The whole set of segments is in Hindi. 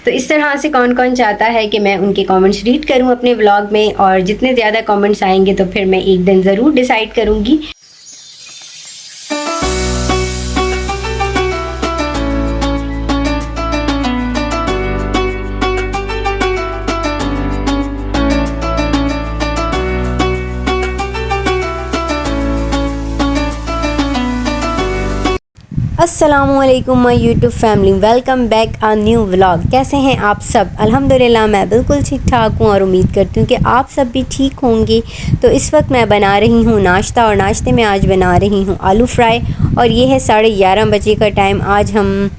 तो इस तरह से कौन कौन चाहता है कि मैं उनके कमेंट्स रीड करूं अपने व्लॉग में, और जितने ज़्यादा कमेंट्स आएंगे तो फिर मैं एक दिन ज़रूर डिसाइड करूंगी। अस्सलामुअलैकुम my YouTube family, welcome back a new vlog. कैसे हैं आप सब? अल्हम्दुलिल्लाह मैं बिल्कुल ठीक ठाक हूँ और उम्मीद करती हूँ कि आप सब भी ठीक होंगे। तो इस वक्त मैं बना रही हूँ नाश्ता, और नाश्ते में आज बना रही हूँ आलू फ्राई। और ये है 11:30 बजे का टाइम। आज हम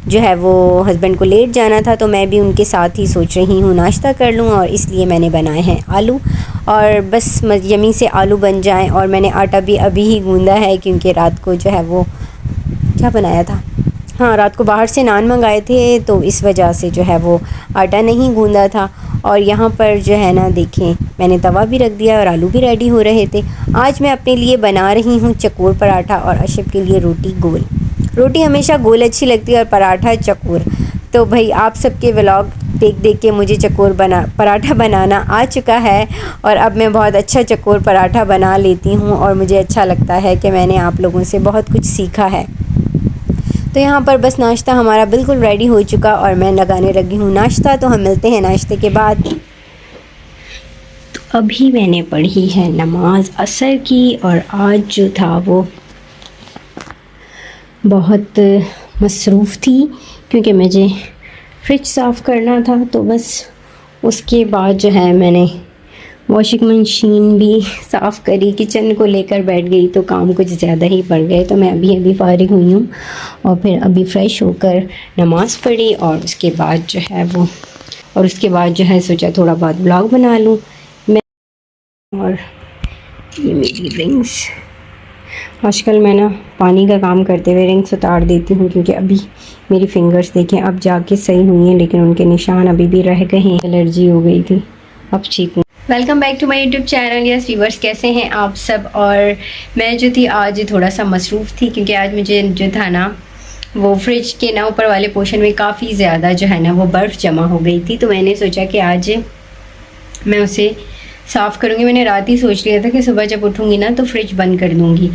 जो है वो हस्बैंड को लेट जाना था, तो मैं भी उनके साथ ही सोच रही हूँ नाश्ता कर लूँ, और इसलिए मैंने बनाए हैं आलू। और बस यमी से आलू बन जाएं। और मैंने आटा भी अभी ही गूंदा है, क्योंकि रात को जो है वो क्या बनाया था, हाँ रात को बाहर से नान मंगाए थे, तो इस वजह से जो है वो आटा नहीं गूंदा था। और यहाँ पर जो है ना देखें, मैंने तवा भी रख दिया और आलू भी रेडी हो रहे थे। आज मैं अपने लिए बना रही हूँ चकोर पराठा, और अशब के लिए रोटी गोल। रोटी हमेशा गोल अच्छी लगती है और पराठा चकोर। तो भाई आप सबके व्लॉग देख देख के मुझे पराठा बनाना आ चुका है, और अब मैं बहुत अच्छा चकोर पराठा बना लेती हूँ, और मुझे अच्छा लगता है कि मैंने आप लोगों से बहुत कुछ सीखा है। तो यहाँ पर बस नाश्ता हमारा बिल्कुल रेडी हो चुका, और मैं लगाने लगी हूँ नाश्ता। तो हम मिलते हैं नाश्ते के बाद। तो अभी मैंने पढ़ी है नमाज असर की, और आज जो था वो बहुत मसरूफ़ थी, क्योंकि मुझे फ्रिज साफ़ करना था। तो बस उसके बाद जो है मैंने वॉशिंग मशीन भी साफ़ करी, किचन को लेकर बैठ गई, तो काम कुछ ज़्यादा ही पड़ गए। तो मैं अभी फारिग हुई हूँ, और फिर अभी फ़्रेश होकर नमाज़ पढ़ी, और उसके बाद जो है सोचा थोड़ा बहुत ब्लॉग बना लूँ मैं। और ये मेरी रिंग्स, आजकल मैं ना पानी का काम करते हुए रिंग्स उतार देती हूँ, क्योंकि अभी मेरी फिंगर्स देखें अब जाके सही हुई हैं, लेकिन उनके निशान अभी भी रह गए हैं। एलर्जी हो गई थी, अब ठीक हूँ। Welcome back to my YouTube channel. Yes viewers, कैसे हैं आप सब? और मैं जो थी आज थोड़ा सा मसरूफ़ थी, क्योंकि आज मुझे जो था ना वो फ्रिज के ना ऊपर वाले पोर्शन में काफ़ी ज़्यादा जो है ना वो बर्फ़ जमा हो गई थी। तो मैंने सोचा कि आज मैं उसे साफ़ करूँगी। मैंने रात ही सोच लिया था कि सुबह जब उठूँगी ना तो फ्रिज बंद कर दूँगी।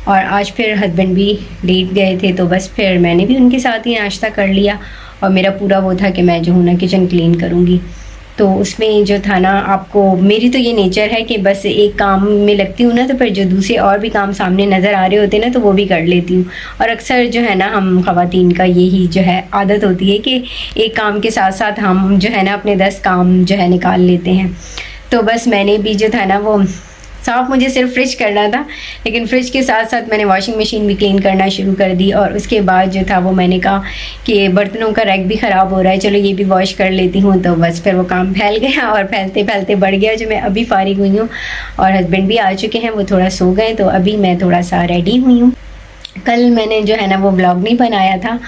और आज फिर हस्बैंड भी लेट गए थे, तो बस फिर मैंने भी उनके साथ ही नाश्ता कर लिया। और मेरा पूरा वो था कि मैं जो हूँ ना किचन क्लीन करूँगी। तो उसमें जो था ना, आपको मेरी तो ये नेचर है कि बस एक काम में लगती हूँ ना, तो फिर जो दूसरे और भी काम सामने नज़र आ रहे होते हैं ना, तो वो भी कर लेती हूँ। और अक्सर जो है ना हम ख़वातीन का यही जो है आदत होती है कि एक काम के साथ साथ हम जो है ना अपने 10 काम जो है निकाल लेते हैं। तो बस मैंने भी जो था ना वो साफ़ मुझे सिर्फ फ्रिज करना था, लेकिन फ्रिज के साथ साथ मैंने वॉशिंग मशीन भी क्लीन करना शुरू कर दी। और उसके बाद जो था वो मैंने कहा कि बर्तनों का रैक भी ख़राब हो रहा है, चलो ये भी वॉश कर लेती हूँ। तो बस फिर वो काम फैल गया, और फैलते फैलते बढ़ गया, जो मैं अभी फारिग हुई हूँ। और हस्बैंड भी आ चुके हैं, वो थोड़ा सो गए, तो अभी मैं थोड़ा सा रेडी हुई हूँ। कल मैंने जो है ना वो ब्लॉग नहीं बनाया था,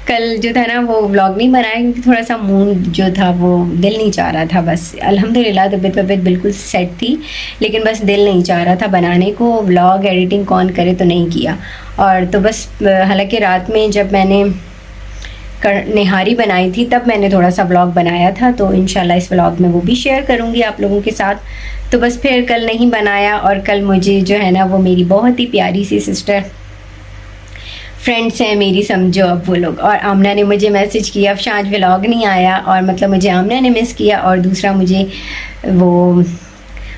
कल जो था ना वो व्लॉग नहीं बनाया, क्योंकि थोड़ा सा मूड जो था वो दिल नहीं चाह रहा था। बस अल्हम्दुलिल्लाह तबीयत बिल्कुल सेट थी, लेकिन बस दिल नहीं चाह रहा था बनाने को। व्लॉग एडिटिंग कौन करे, तो नहीं किया। और तो बस हालांकि रात में जब मैंने निहारी बनाई थी तब मैंने थोड़ा सा व्लॉग बनाया था, तो इंशाल्लाह इस व्लॉग में वो भी शेयर करूँगी आप लोगों के साथ। तो बस फिर कल नहीं बनाया, और कल मुझे जो है ना वो मेरी बहुत ही प्यारी सी सिस्टर फ्रेंड्स हैं मेरी, समझो अब वो लोग। और आमना ने मुझे मैसेज किया, अब आज व्लॉग नहीं आया, और मतलब मुझे आमना ने मिस किया। और दूसरा मुझे वो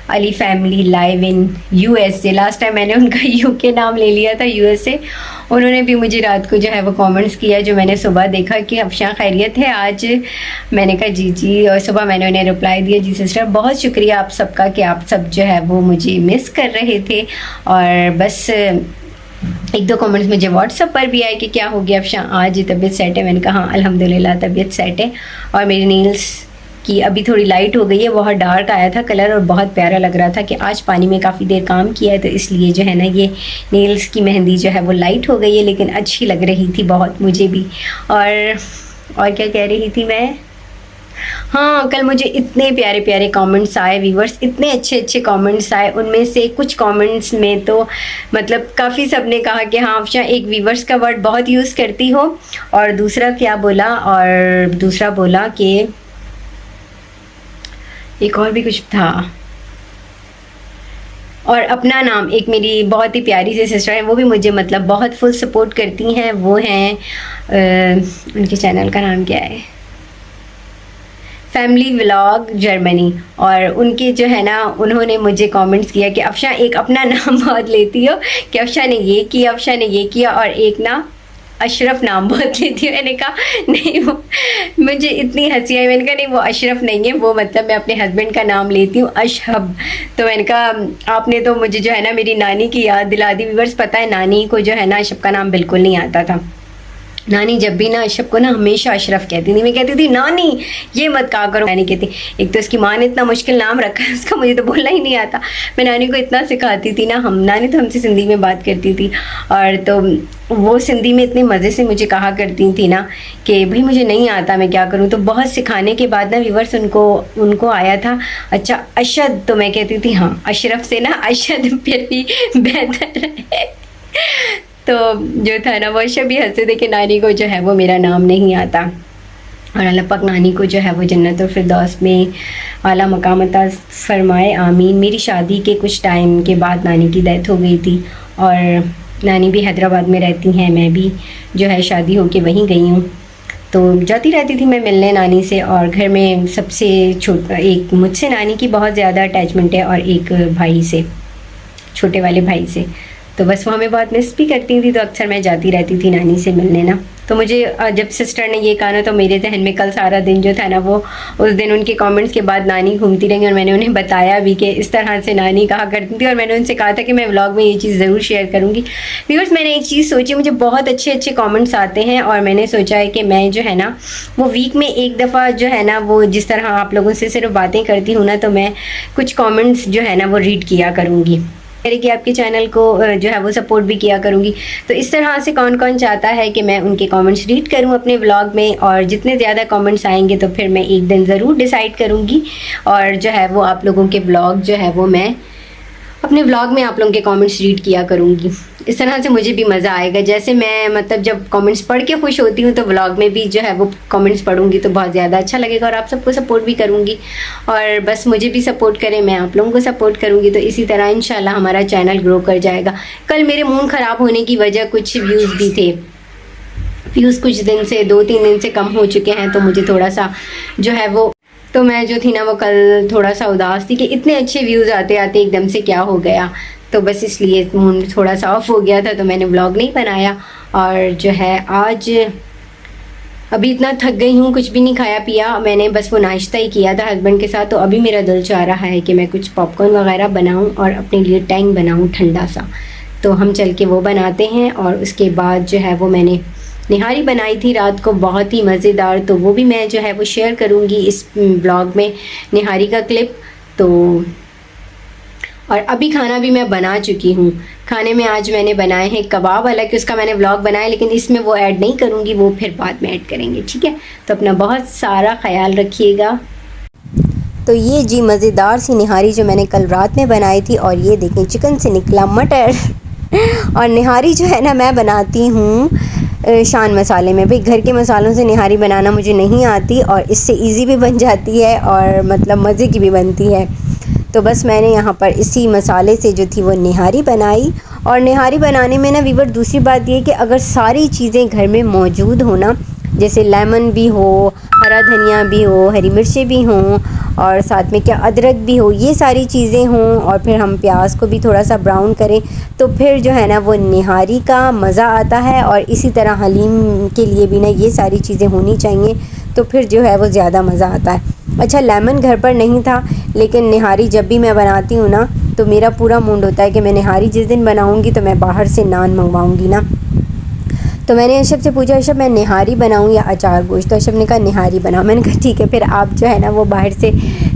Ali family live in USA, last time मैंने उनका यूके नाम ले लिया था, यूएसए। उन्होंने भी मुझे रात को जो है वो कमेंट्स किया, जो मैंने सुबह देखा कि अफशा खैरियत है आज। मैंने कहा जी जी, और सुबह मैंने उन्हें रिप्लाई दिया, जी सिस्टर बहुत शुक्रिया आप सबका कि आप सब जो है वो मुझे मिस कर रहे थे। और बस एक दो कमेंट्स मुझे व्हाट्सएप पर भी आए कि क्या हो गया अफशा, आज तबीयत सेट है? मैंने कहा हाँ अल्हम्दुलिल्लाह तबीयत सेट है। और मेरी नेल्स की अभी थोड़ी लाइट हो गई है, बहुत डार्क आया था कलर, और बहुत प्यारा लग रहा था कि आज पानी में काफ़ी देर काम किया है, तो इसलिए जो है ना ये नेल्स की मेहंदी जो है वो लाइट हो गई है, लेकिन अच्छी लग रही थी बहुत मुझे भी। और क्या कह रही थी मैं, हाँ, कल मुझे इतने प्यारे प्यारे कमेंट्स आए व्यूवर्स, इतने अच्छे अच्छे कमेंट्स आए। उनमें से कुछ कमेंट्स में तो मतलब काफ़ी सब ने कहा कि हाँ अफशा एक व्यूवर्स का वर्ड बहुत यूज़ करती हो, और दूसरा क्या बोला, और दूसरा बोला कि एक और भी कुछ था, और अपना नाम, एक मेरी बहुत ही प्यारी सी सिस्टर है, वो भी मुझे मतलब बहुत फुल सपोर्ट करती हैं। वो हैं उनके चैनल का नाम क्या है, फैमिली व्लॉग जर्मनी, और उनके जो है ना उन्होंने मुझे कमेंट्स किया कि अफशा एक अपना नाम बहुत लेती हो, कि अफशा ने ये किया, अफशा ने ये किया, और एक ना अशरफ नाम बहुत लेती हूँ। मैंने कहा नहीं, वो मुझे इतनी हंसी आई। मैंने कहा नहीं वो अशरफ नहीं है, वो मतलब मैं अपने हस्बैंड का नाम लेती हूँ अशहब। तो मैंने कहा आपने तो मुझे जो है ना मेरी नानी की याद दिला दी। व्यूअर्स पता है नानी को जो है ना अशरफ का नाम बिल्कुल नहीं आता था। नानी जब भी ना अशरफ को ना हमेशा अशरफ कहती थी। मैं कहती थी नानी ये मत कहा करो। नानी कहती एक तो इसकी माँ ने इतना मुश्किल नाम रखा है उसका, मुझे तो बोलना ही नहीं आता। मैं नानी को इतना सिखाती थी ना, नानी तो हमसे सिंधी में बात करती थी, और तो वो सिंधी में इतने मज़े से मुझे कहा करती थी ना कि भाई मुझे नहीं आता, मैं क्या करूँ। तो बहुत सिखाने के बाद ना व्यूवर्स उनको आया था अच्छा अशद। तो मैं कहती थी हाँ अशरफ से ना अशद फिर भी बेहतर है। तो जो था ना वो अशरफ भी हंसे थे कि नानी को जो है वो मेरा नाम नहीं आता, और अल्लाह पाक नानी को जो है वो जन्नतुल फिरदौस में आला मकाम अता फरमाए, आमीन। मेरी शादी के कुछ टाइम के बाद नानी की डेथ हो गई थी, और नानी भी हैदराबाद में रहती हैं, मैं भी जो है शादी होके वहीं गई हूँ। तो जाती रहती थी मैं मिलने नानी से, और घर में सबसे छोटा एक मुझसे नानी की बहुत ज़्यादा अटैचमेंट है, और एक भाई से, छोटे वाले भाई से। तो बस वो हमें बहुत मिस भी करती थी, तो अक्सर मैं जाती रहती थी नानी से मिलने ना। तो मुझे जब सिस्टर ने ये कहा ना, तो मेरे जहन में कल सारा दिन जो था ना वो उस दिन उनके कमेंट्स के बाद नानी घूमती रही, और मैंने उन्हें बताया भी कि इस तरह से नानी कहा करती थी, और मैंने उनसे कहा था कि मैं व्लॉग में ये चीज़ ज़रूर शेयर करूँगी। व्यूअर्स मैंने एक चीज़ सोची, मुझे बहुत अच्छे अच्छे कमेंट्स आते हैं, और मैंने सोचा है कि मैं जो है ना वो वीक में एक दफ़ा जो है ना वो जिस तरह आप लोगों से सिर्फ बातें करती हूँ ना, तो मैं कुछ कमेंट्स जो है ना वो रीड किया करूँगी, कि आपके चैनल को जो है वो सपोर्ट भी किया करूँगी। तो इस तरह से कौन कौन चाहता है कि मैं उनके कमेंट्स रीड करूँ अपने व्लॉग में, और जितने ज़्यादा कमेंट्स आएंगे तो फिर मैं एक दिन ज़रूर डिसाइड करूँगी, और जो है वो आप लोगों के व्लॉग जो है वो मैं अपने व्लॉग में आप लोगों के कमेंट्स रीड किया करूँगी। इस तरह से मुझे भी मज़ा आएगा। जैसे मैं मतलब जब कमेंट्स पढ़ के खुश होती हूँ, तो व्लॉग में भी जो है वो कमेंट्स पढ़ूंगी तो बहुत ज़्यादा अच्छा लगेगा, और आप सबको सपोर्ट भी करूँगी, और बस मुझे भी सपोर्ट करें, मैं आप लोगों को सपोर्ट करूँगी। तो इसी तरह इंशाल्लाह हमारा चैनल ग्रो कर जाएगा। कल मेरे मूड ख़राब होने की वजह कुछ व्यूज़ भी थे, व्यूज़ कुछ दिन से 2-3 दिन से कम हो चुके हैं, तो मुझे थोड़ा सा जो है वो, तो मैं जो थी ना वो कल थोड़ा सा उदास थी कि इतने अच्छे व्यूज़ आते आते एकदम से क्या हो गया। तो बस इसलिए मूड थोड़ा सा ऑफ हो गया था, तो मैंने व्लॉग नहीं बनाया। और जो है आज अभी इतना थक गई हूँ, कुछ भी नहीं खाया पिया, मैंने बस वो नाश्ता ही किया था हस्बैंड के साथ। तो अभी मेरा दिल चाह रहा है कि मैं कुछ पॉपकॉर्न वगैरह बनाऊँ और अपने लिए टैंग बनाऊँ ठंडा सा। तो हम चल के वो बनाते हैं, और उसके बाद जो है वो मैंने निहारी बनाई थी रात को, बहुत ही मज़ेदार। तो वो भी मैं जो है वो शेयर करूँगी इस ब्लॉग में, निहारी का क्लिप। तो और अभी खाना भी मैं बना चुकी हूँ। खाने में आज मैंने बनाए हैं कबाब, हालांकि उसका मैंने व्लॉग बनाया, लेकिन इसमें वो ऐड नहीं करूँगी, वो फिर बाद में ऐड करेंगे, ठीक है। तो अपना बहुत सारा ख्याल रखिएगा। तो ये जी मज़ेदार सी निहारी जो मैंने कल रात में बनाई थी, और ये देखें चिकन से निकला मटर। और निहारी जो है ना मैं बनाती हूँ शान मसाले में। भाई घर के मसालों से निहारी बनाना मुझे नहीं आती, और इससे इजी भी बन जाती है और मतलब मज़े की भी बनती है। तो बस मैंने यहाँ पर इसी मसाले से जो थी वो निहारी बनाई। और निहारी बनाने में ना वीवर दूसरी बात ये कि अगर सारी चीज़ें घर में मौजूद हो ना, जैसे लेमन भी हो, हरा धनिया भी हो, हरी मिर्चें भी हों, और साथ में क्या अदरक भी हो, ये सारी चीज़ें हों, और फिर हम प्याज को भी थोड़ा सा ब्राउन करें, तो फिर जो है ना वो निहारी का मज़ा आता है। और इसी तरह हलीम के लिए भी ना ये सारी चीज़ें होनी चाहिए, तो फिर जो है वो ज़्यादा मज़ा आता है। अच्छा लेमन घर पर नहीं था, लेकिन निहारी जब भी मैं बनाती हूँ ना तो मेरा पूरा मूड होता है कि मैं निहारी जिस दिन बनाऊँगी तो मैं बाहर से नान मंगवाऊँगी ना। तो मैंने अशब से पूछा, अशब मैं निहारी बनाऊँ या अचार गोश्त? तो अशब ने कहा निहारी बनाओ। मैंने कहा ठीक है, फिर आप जो है ना वो बाहर से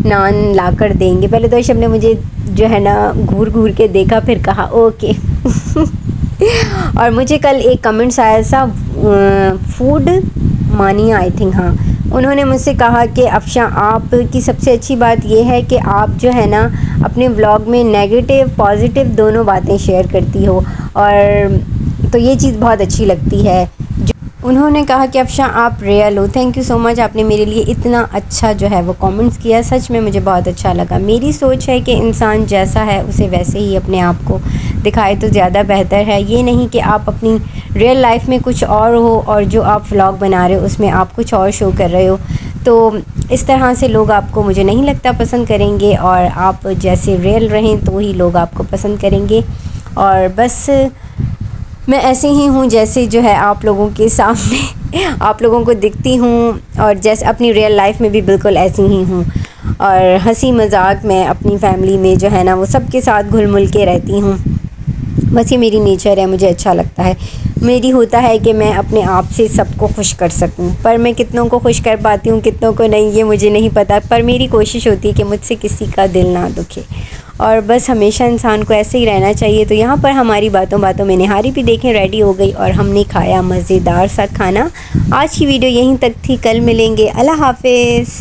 नान ला कर देंगे। पहले तो अशब ने मुझे जो है ना घूर घूर के देखा, फिर कहा ओके। और मुझे कल एक कमेंट्स आया था फूड मानिया आई थिंक, हाँ उन्होंने मुझसे कहा कि अफशा, आपकी सबसे अच्छी बात यह है कि आप जो है ना अपने व्लॉग में नेगेटिव पॉजिटिव दोनों बातें शेयर करती हो, और तो ये चीज़ बहुत अच्छी लगती है। उन्होंने कहा कि अफशा आप रियल हो, थैंक यू सो मच, आपने मेरे लिए इतना अच्छा जो है वो कमेंट्स किया, सच में मुझे बहुत अच्छा लगा। मेरी सोच है कि इंसान जैसा है उसे वैसे ही अपने आप को दिखाए तो ज़्यादा बेहतर है। ये नहीं कि आप अपनी रियल लाइफ में कुछ और हो और जो आप व्लॉग बना रहे हो उसमें आप कुछ और शो कर रहे हो, तो इस तरह से लोग आपको मुझे नहीं लगता पसंद करेंगे, और आप जैसे रियल रहें तो ही लोग आपको पसंद करेंगे। और बस मैं ऐसे ही हूँ जैसे जो है आप लोगों के सामने आप लोगों को दिखती हूँ, और जैसे अपनी रियल लाइफ में भी बिल्कुल ऐसी ही हूँ, और हंसी मजाक में अपनी फैमिली में जो है ना वो सबके साथ घुल मिल के रहती हूँ। बस ये मेरी नेचर है, मुझे अच्छा लगता है। मेरी होता है कि मैं अपने आप से सबको खुश कर सकूं, पर मैं कितनों को खुश कर पाती हूँ कितनों को नहीं ये मुझे नहीं पता, पर मेरी कोशिश होती है कि मुझसे किसी का दिल ना दुखे, और बस हमेशा इंसान को ऐसे ही रहना चाहिए। तो यहाँ पर हमारी बातों बातों में निहारी भी देखें रेडी हो गई, और हमने खाया मज़ेदार सा खाना। आज की वीडियो यहीं तक थी, कल मिलेंगे, अल्लाह हाफिज़।